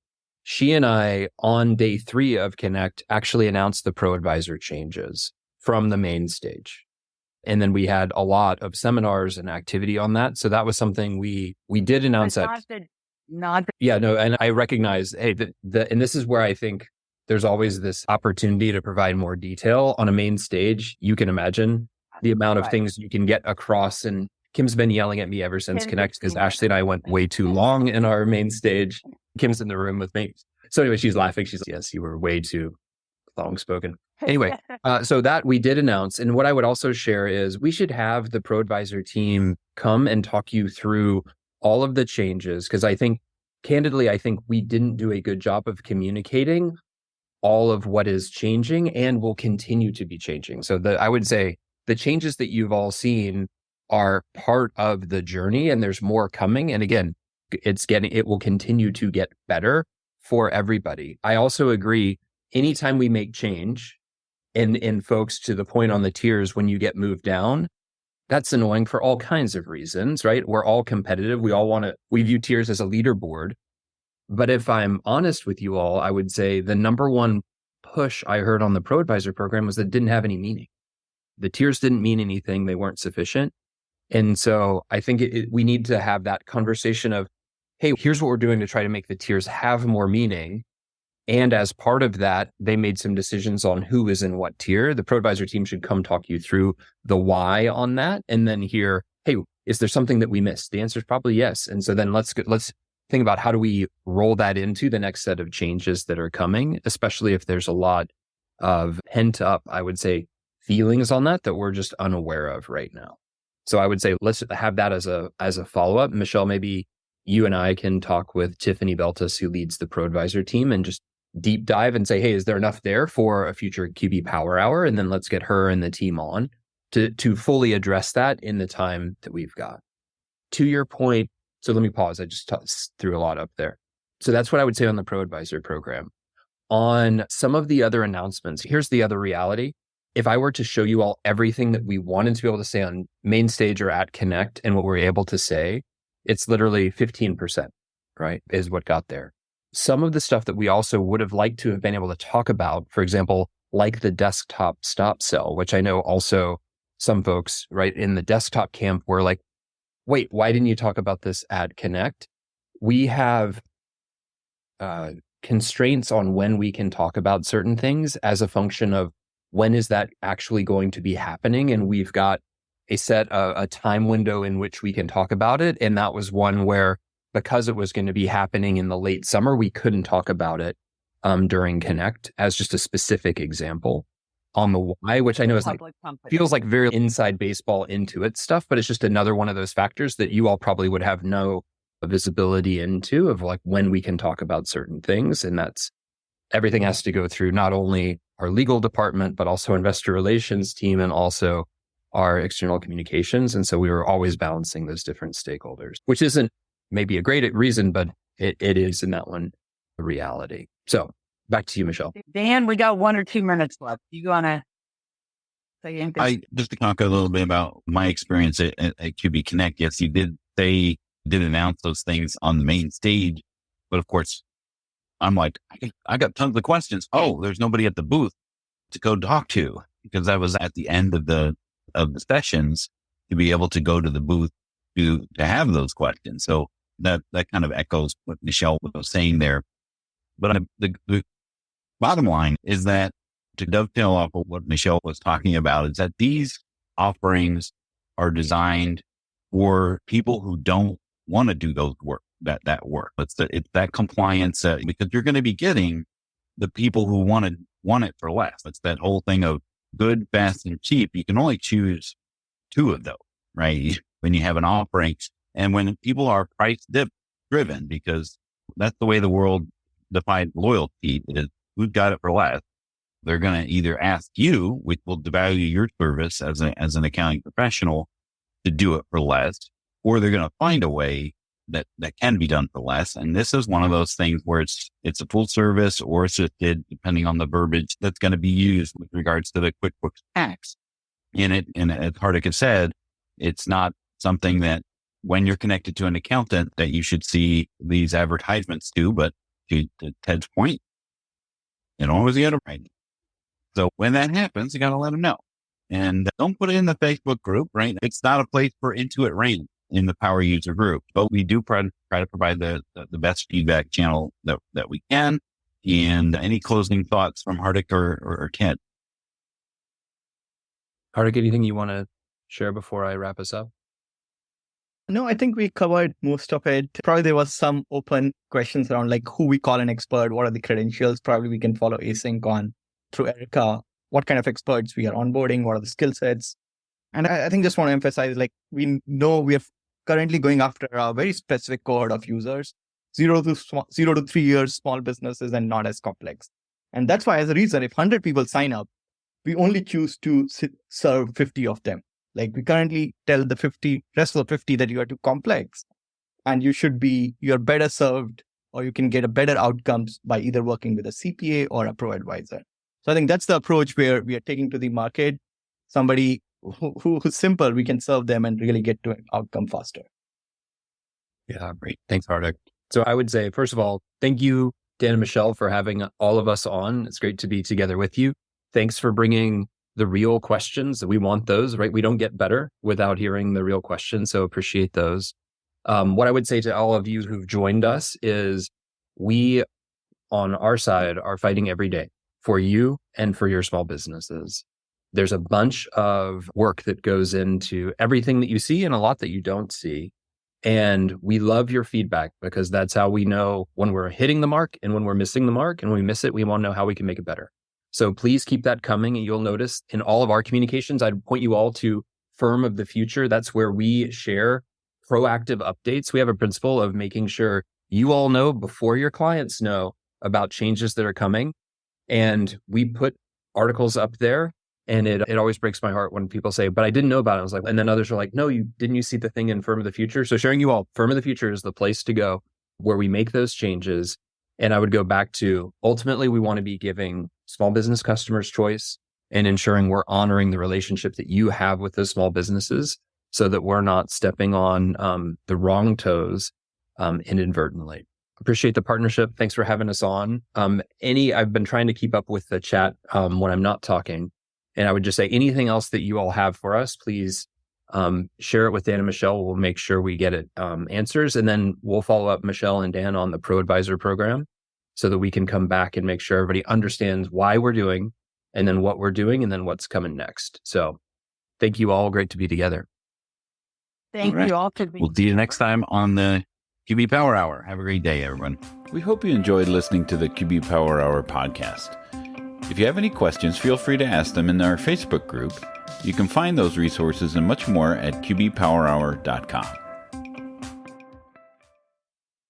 She and I, on day 3 of Connect, actually announced the ProAdvisor changes from the main stage. And then we had a lot of seminars and activity on that. So that was something we did announce that. And I recognize, hey, and this is where I think there's always this opportunity to provide more detail on a main stage. You can imagine the amount of things you can get across. And Kim's been yelling at me ever since Connect because Ashley and I went way too long in our main stage. Kim's in the room with me. So anyway, she's laughing. She's like, yes, you were way too long spoken. Anyway, so that we did announce. And what I would also share is we should have the ProAdvisor team come and talk you through all of the changes. Because I think we didn't do a good job of communicating all of what is changing and will continue to be changing. So I would say the changes that you've all seen are part of the journey, and there's more coming. And again, it will continue to get better for everybody. I also agree, anytime we make change in folks, to the point on the tiers, when you get moved down, that's annoying for all kinds of reasons, right? We're all competitive. We view tiers as a leaderboard. But if I'm honest with you all, I would say the number one push I heard on the ProAdvisor program was that it didn't have any meaning. The tiers didn't mean anything. They weren't sufficient. And so I think we need to have that conversation of, hey, here's what we're doing to try to make the tiers have more meaning. And as part of that, they made some decisions on who is in what tier. The ProAdvisor team should come talk you through the why on that, and then hear, hey, is there something that we missed? The answer is probably yes. And so then let's think about how do we roll that into the next set of changes that are coming, especially if there's a lot of pent up, I would say, feelings on that we're just unaware of right now. So I would say let's have that as a follow-up. Michelle, maybe you and I can talk with Tiffany Beltis, who leads the ProAdvisor team, and just deep dive and say, hey, is there enough there for a future QB Power Hour? And then let's get her and the team on to fully address that in the time that we've got. To your point, so let me pause. I just threw a lot up there. So that's what I would say on the ProAdvisor program. On some of the other announcements, here's the other reality. If I were to show you all everything that we wanted to be able to say on main stage or at Connect and what we're able to say, it's literally 15%, right, is what got there. Some of the stuff that we also would have liked to have been able to talk about, for example, like the desktop stop sell, which I know also some folks, right, in the desktop camp were like, wait, why didn't you talk about this at Connect? We have constraints on when we can talk about certain things as a function of when is that actually going to be happening. And we've got a time window in which we can talk about it. And that was one where, because it was going to be happening in the late summer, we couldn't talk about it during Connect as just a specific example. On the why, which I know is feels like very inside baseball Intuit stuff, but it's just another one of those factors that you all probably would have no visibility into of like when we can talk about certain things. And that's everything has to go through not only our legal department, but also investor relations team and also our external communications. And so we were always balancing those different stakeholders, which isn't maybe a great reason, but it is in that one the reality. So back to you, Michelle. Dan, we got 1 or 2 minutes left. You want to say anything? Just to talk a little bit about my experience at QB Connect. Yes, you did announce those things on the main stage, but of course, I'm like, I got tons of questions. Oh, there's nobody at the booth to go talk to, because I was at the end of the sessions to be able to go to the booth to have those questions. So that kind of echoes what Michelle was saying there. But the bottom line is that, to dovetail off of what Michelle was talking about, is that these offerings are designed for people who don't want to do that work. It's that compliance, because you're going to be getting the people who want it for less. It's that whole thing of good, fast, and cheap. You can only choose 2 of those, right? When you have an offering, and when people are price driven, because that's the way the world defines loyalty, is who's got it for less. They're going to either ask you, which will devalue your service as an accounting professional, to do it for less, or they're going to find a way that can be done for less. And this is one of those things where it's a full service or assisted, depending on the verbiage that's going to be used with regards to the QuickBooks tax. And as Hardik has said, it's not something that when you're connected to an accountant that you should see these advertisements to, but to Ted's point, you don't always get it right. So when that happens, you got to let them know. And don't put it in the Facebook group, right? It's not a place for Intuit Rain in the power user group, but we do try to provide the best feedback channel that we can. And any closing thoughts from Hardik or Ted? Hardik, anything you want to share before I wrap us up? No, I think we covered most of it. Probably there was some open questions around like who we call an expert, what are the credentials. Probably we can follow async on through Erica, what kind of experts we are onboarding, what are the skill sets. And I think just want to emphasize, like, we know we are currently going after a very specific cohort of users, 0 to 3 years, small businesses, and not as complex. And that's why, as a reason, if 100 people sign up, we only choose to serve 50 of them. Like, we currently tell the rest of the 50 that you are too complex and you're better served, or you can get a better outcomes by either working with a CPA or a ProAdvisor. So I think that's the approach where we are taking to the market. Somebody who's simple, we can serve them and really get to an outcome faster. Yeah, great. Thanks, Hardik. So I would say, first of all, thank you, Dan and Michelle, for having all of us on. It's great to be together with you. Thanks for bringing the real questions. We want those, right? We don't get better without hearing the real questions. So appreciate those. What I would say to all of you who've joined us is we, on our side, are fighting every day for you and for your small businesses. There's a bunch of work that goes into everything that you see and a lot that you don't see. And we love your feedback, because that's how we know when we're hitting the mark and when we're missing the mark. And when we miss it, we want to know how we can make it better. So please keep that coming. And you'll notice in all of our communications, I'd point you all to Firm of the Future. That's where we share proactive updates. We have a principle of making sure you all know before your clients know about changes that are coming. And we put articles up there, and it always breaks my heart when people say, but I didn't know about it. I was like, and then others are like, no, didn't you see the thing in Firm of the Future? So sharing you all, Firm of the Future is the place to go where we make those changes. And I would go back to, ultimately, we want to be giving small business customers choice and ensuring we're honoring the relationship that you have with those small businesses so that we're not stepping on the wrong toes inadvertently. Appreciate the partnership. Thanks for having us on. I've been trying to keep up with the chat when I'm not talking. And I would just say anything else that you all have for us, please share it with Dan and Michelle. We'll make sure we get it answers. And then we'll follow up Michelle and Dan on the ProAdvisor program so that we can come back and make sure everybody understands why we're doing and then what we're doing and then what's coming next. So thank you all. Great to be together. Thank All right. you all. We'll see you next time on the QB Power Hour. Have a great day, everyone. We hope you enjoyed listening to the QB Power Hour podcast. If you have any questions, feel free to ask them in our Facebook group. You can find those resources and much more at qbpowerhour.com.